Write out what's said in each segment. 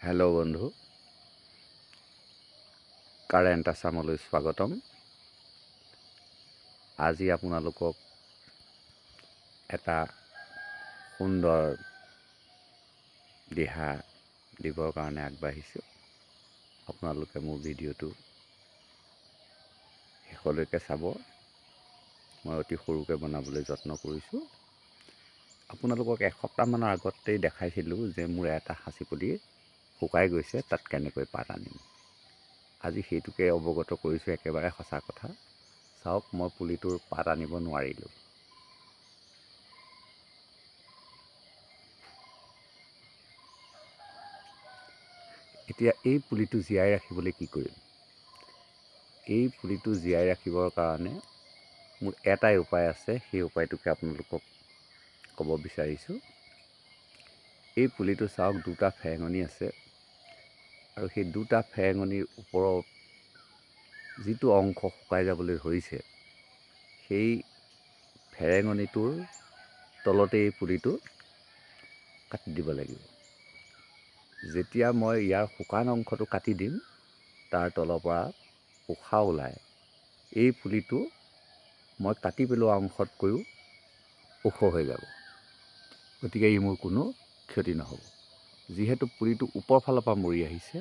Hello' বন্ধু, current আছামলৈ স্বাগতম। আজি আপোনালোকক এটা সুন্দৰ দিহা দিবৰ কাৰণে আগবাঢ়িছোঁ। আপোনালোকে মোৰ ভিডিঅ'টো শেষলৈকে চাব। মই অতি সৰুকৈ বনাবলৈ যত্ন কৰিছোঁ। আপোনালোকক এসপ্তাহমানৰ আগতেই দেখাইছিলোঁ যে মোৰ এটা সাঁচিপুলি শুকাই গৈছে, তাত কেনেকৈ পাত আনিম। আজি সেইটোকে অৱগত কৰিছোঁ। একেবাৰে সঁচা কথা। চাওক, মই পুলিটোৰ পাত আনিব নোৱাৰিলোঁ। এতিয়া এই পুলিটো জীয়াই ৰাখিবলৈ কি কৰিম? এই পুলিটো জীয়াই ৰাখিবৰ কাৰণে মোৰ এটাই উপায় আছে। সেই উপায়টোকে আপোনালোকক ক'ব বিচাৰিছোঁ। এই পুলিটো চাওক, দুটা ফেৰেঙনি আছে আৰু সেই দুটা ফেৰেঙনিৰ ওপৰত যিটো অংশ শুকাই যাবলৈ ধৰিছে, সেই ফেৰেঙনিটোৰ তলতে এই পুলিটো কাটি দিব লাগিব। যেতিয়া মই ইয়াৰ শুকান অংশটো কাটি দিম, তাৰ তলৰ পৰা পোখা ওলাই এই পুলিটো মই কাটি পেলোৱা অংশতকৈও ওখ হৈ যাব। গতিকে ই মোৰ কোনো ক্ষতি নহ'ব। যিহেতু পুলিটো ওপৰ ফালৰ পৰা মৰি আহিছে,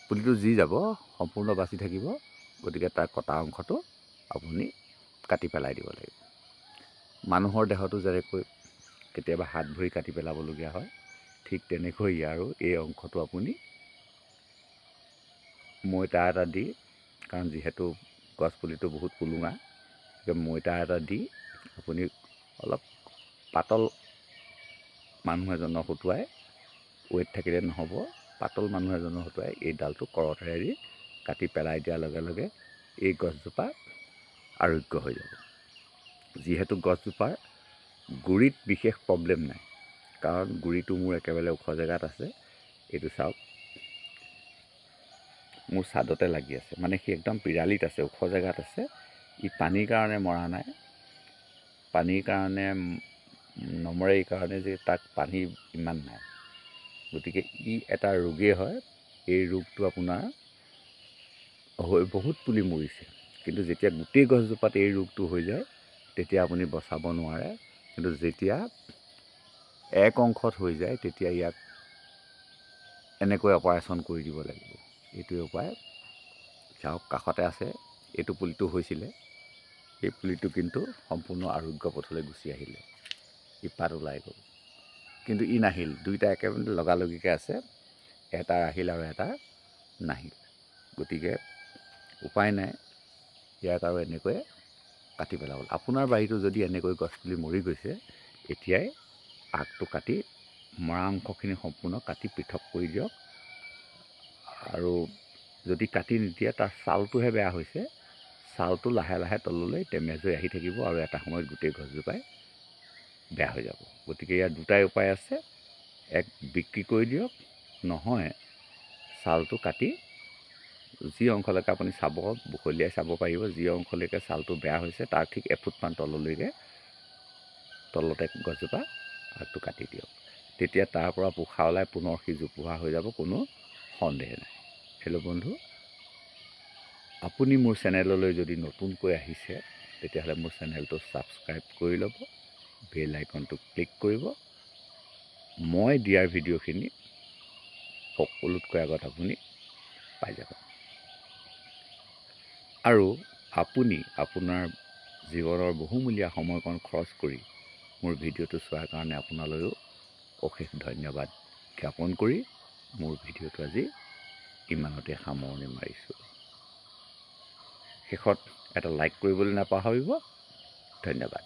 পুলিটো যি যাব সম্পূৰ্ণ বাচি থাকিব। গতিকে তাৰ কটা অংশটো আপুনি কাটি পেলাই দিব লাগিব। মানুহৰ দেহতো যেনেকৈ কেতিয়াবা হাত ভৰি কাটি পেলাবলগীয়া হয়, ঠিক তেনেকৈ ইয়াৰো এই অংশটো আপুনি মৈতা এটা দি, কাৰণ যিহেতু গছপুলিটো বহুত পুলুঙা, গতিকে মৈতা এটা দি আপুনি অলপ পাতল মানুহ এজনক হতুৱাই, ৱেট থাকিলে নহ'ব, পাতল মানুহ এজনক হতুৱাই এই ডালটো কৰতেৰে কাটি পেলাই দিয়াৰ লগে লগে এই গছজোপা আৰোগ্য হৈ যাব। যিহেতু গছজোপাৰ গুৰিত বিশেষ প্ৰব্লেম নাই, কাৰণ গুৰিটো মোৰ একেবাৰে ওখ জেগাত আছে। এইটো চাওক, মোৰ ছাদতে লাগি আছে, মানে সি একদম পিৰালিত আছে, ওখ জেগাত আছে। ই পানীৰ কাৰণে মৰা নাই। পানীৰ কাৰণে নমৰে এই কাৰণে যে তাক পানী ইমান নাই। গতিকে ই এটা ৰোগেই হয়। এই ৰোগটো আপোনাৰ হৈ বহুত পুলি মৰিছে, কিন্তু যেতিয়া গোটেই গছজোপাত এই ৰোগটো হৈ যায়, তেতিয়া আপুনি বচাব নোৱাৰে। কিন্তু যেতিয়া এক অংশত হৈ যায়, তেতিয়া ইয়াক এনেকৈ অপাৰেশ্যন কৰি দিব লাগিব। এইটোৱে উপায়। চাওক, কাষতে আছে। এইটো পুলিটো হৈছিলে, এই পুলিটো কিন্তু সম্পূৰ্ণ আৰোগ্য পথলৈ গুচি আহিলে। ই পাত ওলাই গ'ল, কিন্তু ই নাহিল। দুইটা একেবাৰে লগালগিকৈ আছে, এটা আহিল আৰু এটা নাহিল। গতিকে উপায় নাই, ইয়াক আৰু এনেকৈ কাটি পেলাব। আপোনাৰ বাৰীতো যদি এনেকৈ গছপুলি মৰি গৈছে, এতিয়াই আগটো কাটি মৰা অংশখিনি সম্পূৰ্ণ কাটি পৃথক কৰি দিয়ক। আৰু যদি কাটি নিদিয়ে, তাৰ ছালটোহে বেয়া হৈছে, ছালটো লাহে লাহে তললৈ ডেমেজ হৈ আহি থাকিব আৰু এটা সময়ত গোটেই গছজোপাই বেয়া হৈ যাব। গতিকে ইয়াৰ দুটাই উপায় আছে। এক, বিক্ৰী কৰি দিয়ক, নহয় ছালটো কাটি যি অংশলৈকে আপুনি চাব, বখলিয়াই চাব পাৰিব, যি অংশলৈকে ছালটো বেয়া হৈছে তাৰ ঠিক এফুটমান তললৈকে তলতে গছজোপা আগটো কাটি দিয়ক। তেতিয়া তাৰ পৰা পোখা ওলাই পুনৰ সি জোপোহা হৈ যাব, কোনো সন্দেহ নাই। হেল্ল' বন্ধু, আপুনি মোৰ চেনেললৈ যদি নতুনকৈ আহিছে, তেতিয়াহ'লে মোৰ চেনেলটো ছাবস্ক্ৰাইব কৰি ল'ব, বেল আইকনটো ক্লিক কৰিব। মই দিয়াৰ ভিডিঅ'খিনি সকলোতকৈ আগত আপুনি পাই যাব। আৰু আপুনি আপোনাৰ জীৱনৰ বহুমূলীয়া সময়কণ খৰচ কৰি মোৰ ভিডিঅ'টো চোৱাৰ কাৰণে আপোনালৈও অশেষ ধন্যবাদ জ্ঞাপন কৰি মোৰ ভিডিঅ'টো আজি ইমানতে সামৰণি মাৰিছোঁ। শেষত এটা লাইক কৰিবলৈ নাপাহৰিব। ধন্যবাদ।